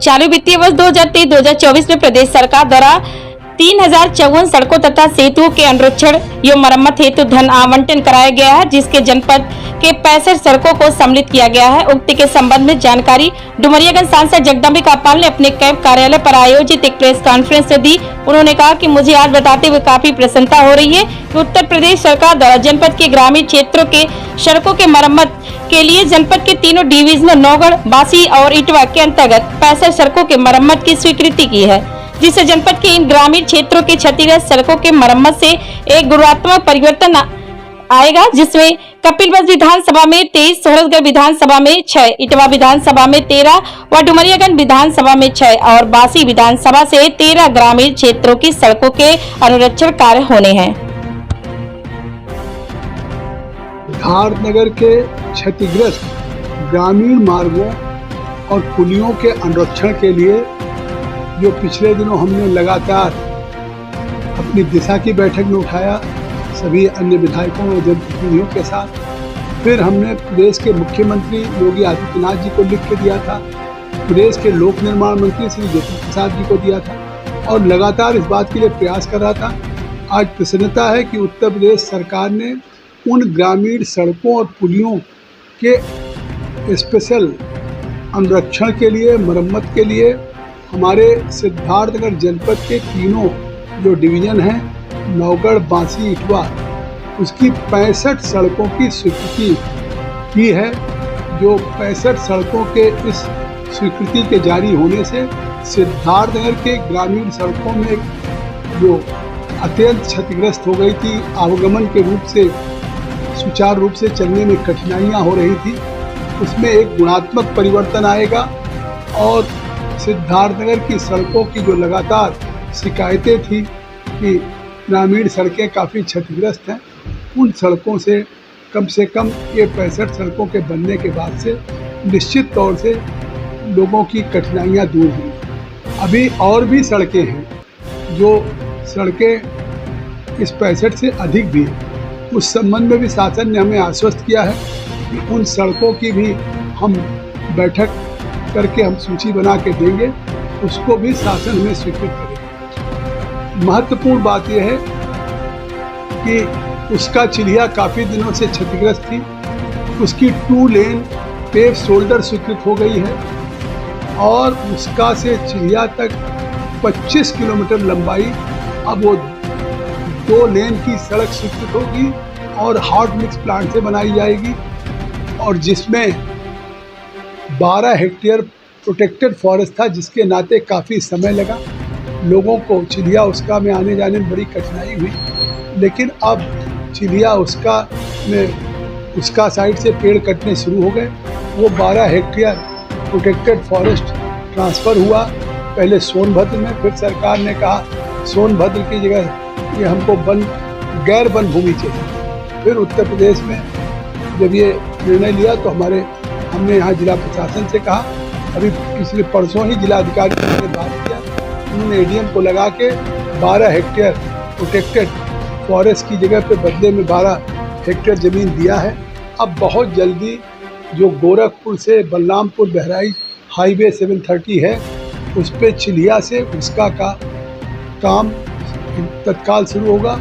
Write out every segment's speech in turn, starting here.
चालू वित्तीय वर्ष 2023-2024 में प्रदेश सरकार द्वारा 3054 सड़कों तथा सेतुओं के अनुरक्षण एवं मरम्मत हेतु धन आवंटन कराया गया है, जिसके जनपद के 65 सड़कों को सम्मिलित किया गया है। उक्त के संबंध में जानकारी डुमरियागंज सांसद जगदम्बिका पाल ने अपने कैंप कार्यालय पर आयोजित एक प्रेस कॉन्फ्रेंस में दी। उन्होंने कहा कि मुझे आज बताते हुए काफी प्रसन्नता हो रही है कि उत्तर प्रदेश सरकार द्वारा जनपद के ग्रामीण क्षेत्रों के सड़कों के मरम्मत के लिए जनपद के तीनों डिवीजनों नौगढ़, बासी और इटवा के अंतर्गत 65 सड़कों के मरम्मत की स्वीकृति की है, जिससे जनपद के इन ग्रामीण क्षेत्रों के क्षतिग्रस्त सड़कों के मरम्मत से एक गुणात्मक परिवर्तन आएगा, जिसमें कपिलवस्तु विधानसभा में 23, सोहरतगढ़ विधानसभा में 6, इटवा विधानसभा में 13 व डुमरियागंज विधानसभा में 6 और बासी विधानसभा से 13 ग्रामीण क्षेत्रों की सड़कों के अनुरक्षण कार्य होने हैं। सिद्धार्थनगर के क्षतिग्रस्त ग्रामीण मार्गों और पुलियों के अनुरक्षण के लिए जो पिछले दिनों हमने लगातार अपनी दिशा की बैठक में उठाया सभी अन्य विधायकों और जनप्रतिनिधियों के साथ, फिर हमने प्रदेश के मुख्यमंत्री योगी आदित्यनाथ जी को लिख के दिया था, प्रदेश के लोक निर्माण मंत्री श्री ज्योति प्रसाद जी को दिया था और लगातार इस बात के लिए प्रयास कर रहा था। आज प्रसन्नता है कि उत्तर प्रदेश सरकार ने उन ग्रामीण सड़कों और पुलियों के स्पेशल अनुरक्षण के लिए, मरम्मत के लिए हमारे सिद्धार्थनगर जनपद के तीनों जो डिवीज़न हैं नौगढ़, बासी, इटवा, उसकी 65 सड़कों की स्वीकृति की है। जो 65 सड़कों के इस स्वीकृति के जारी होने से सिद्धार्थनगर के ग्रामीण सड़कों में जो अत्यंत क्षतिग्रस्त हो गई थी, आवागमन के रूप से सुचारू रूप से चलने में कठिनाइयाँ हो रही थी, उसमें एक गुणात्मक परिवर्तन आएगा और सिद्धार्थनगर की सड़कों की जो लगातार शिकायतें थी कि ग्रामीण सड़कें काफ़ी क्षतिग्रस्त हैं, उन सड़कों से कम ये 65 सड़कों के बनने के बाद से निश्चित तौर से लोगों की कठिनाइयाँ दूर हुई। अभी और भी सड़कें हैं जो सड़कें इस 65 से अधिक भी हैं, उस संबंध में भी शासन ने हमें आश्वस्त किया है कि उन सड़कों की भी हम बैठक करके हम सूची बना के देंगे, उसको भी शासन हमें स्वीकृत करेगा। महत्वपूर्ण बात यह है कि उसका चिल्हिया काफ़ी दिनों से क्षतिग्रस्त थी, उसकी 2 लेन पेव शोल्डर स्वीकृत हो गई है और उसका से चिल्हिया तक 25 किलोमीटर लंबाई अब वो 2 लेन की सड़क स्वीकृत होगी और हॉट मिक्स प्लांट से बनाई जाएगी और जिसमें 12 हेक्टेयर प्रोटेक्टेड फॉरेस्ट था, जिसके नाते काफ़ी समय लगा लोगों को चिल्हिया उसका में आने जाने में बड़ी कठिनाई हुई, लेकिन अब चिल्हिया उसका साइड से पेड़ कटने शुरू हो गए। वो 12 हेक्टेयर प्रोटेक्टेड फॉरेस्ट ट्रांसफ़र हुआ पहले सोनभद्र में, फिर सरकार ने कहा सोनभद्र की जगह ये हमको गैर वन भूमि चाहिए। फिर उत्तर प्रदेश में जब ये निर्णय लिया तो हमने यहाँ जिला प्रशासन से कहा, अभी पिछले परसों ही जिलाधिकारी ने बात किया, उन्होंने एडीएम को लगा के 12 हेक्टेयर प्रोटेक्टेड फॉरेस्ट की जगह पे बदले में 12 हेक्टेयर ज़मीन दिया है। अब बहुत जल्दी जो गोरखपुर से बलरामपुर बहराइच हाईवे 730 है, उस पर चिल्हिया से उसका काम तत्काल शुरू होगा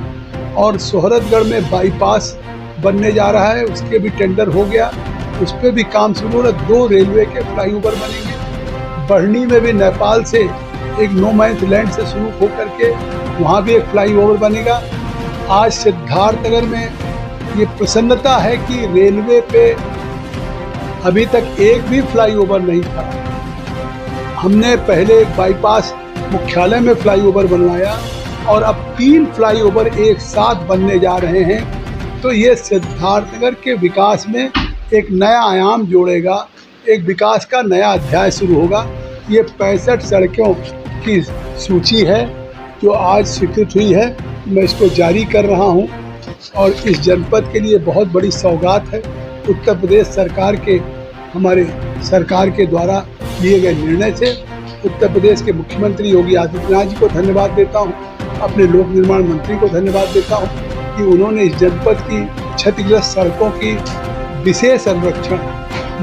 और सोहरतगढ़ में बाईपास बनने जा रहा है, उसके भी टेंडर हो गया, उस पर भी काम शुरू हो रहा। 2 रेलवे के फ्लाईओवर बनेंगे। बढ़नी में भी नेपाल से एक नो मैंस लैंड से शुरू होकर के वहाँ भी एक फ्लाईओवर बनेगा। आज सिद्धार्थनगर में ये प्रसन्नता है कि रेलवे पे अभी तक एक भी फ्लाईओवर नहीं था। हमने पहले एक बाईपास मुख्यालय में फ्लाईओवर बनवाया और अब 3 फ्लाईओवर एक साथ बनने जा रहे हैं, तो ये सिद्धार्थनगर के विकास में एक नया आयाम जोड़ेगा, एक विकास का नया अध्याय शुरू होगा। ये 65 सड़कों की सूची है जो आज स्वीकृत हुई है, मैं इसको जारी कर रहा हूँ और इस जनपद के लिए बहुत बड़ी सौगात है। उत्तर प्रदेश सरकार के हमारे सरकार के द्वारा लिए गए निर्णय से उत्तर प्रदेश के मुख्यमंत्री योगी आदित्यनाथ जी को धन्यवाद देता हूँ, अपने लोक निर्माण मंत्री को धन्यवाद देता हूँ कि उन्होंने इस जनपद की क्षतिग्रस्त सड़कों की विशेष संरक्षण,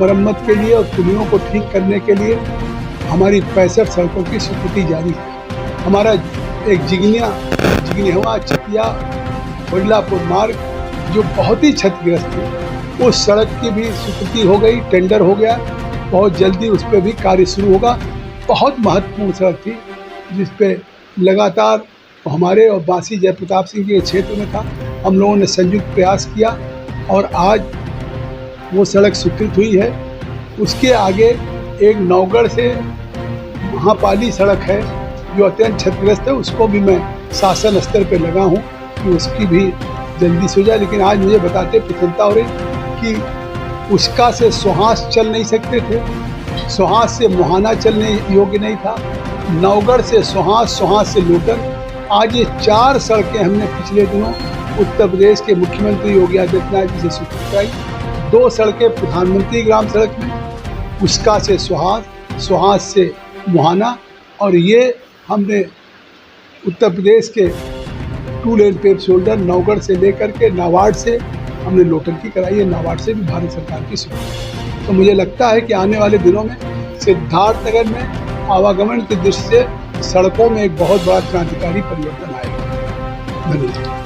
मरम्मत के लिए और पुलियों को ठीक करने के लिए हमारी 65 सड़कों की स्वीकृति जारी है। हमारा एक जिगनिहवा चकिया बडलापुर मार्ग जो बहुत ही क्षतिग्रस्त है, उस सड़क की भी स्वीकृति हो गई, टेंडर हो गया, बहुत जल्दी उस पर भी कार्य शुरू होगा। बहुत महत्वपूर्ण सड़क थी जिस पे लगातार हमारे और बांसी जयप्रताप सिंह के क्षेत्र में था, हम लोगों ने संयुक्त प्रयास किया और आज वो सड़क स्वीकृत हुई है। उसके आगे एक नौगढ़ से महापाली सड़क है जो अत्यंत क्षतिग्रस्त है, उसको भी मैं शासन स्तर पे लगा हूँ कि उसकी भी जल्दी से हो जाए। लेकिन आज मुझे बताते प्रसन्नता हो रही कि उसका से सोहास चल नहीं सकते थे, सोहास से मुहाना चलने योग्य नहीं था, नौगढ़ से सोहास, सोहास से लोटन। आज ये 4 सड़कें हमने पिछले दिनों उत्तर प्रदेश के मुख्यमंत्री योगी आदित्यनाथ जी से स्वीकृत कराई। 2 सड़कें प्रधानमंत्री ग्राम सड़क में, उसका से सोहास, सोहास से मुहाना, और ये हमने उत्तर प्रदेश के 2 लेन पेव शोल्डर नौगढ़ से लेकर के नाबार्ड से हमने लोटन की कराई है, नाबार्ड से भी भारत सरकार की स्वीकृति। तो मुझे लगता है कि आने वाले दिनों में सिद्धार्थनगर में आवागमन की दृष्टि से सड़कों में एक बहुत बड़ा क्रांतिकारी परिवर्तन आएगा। धन्यवाद।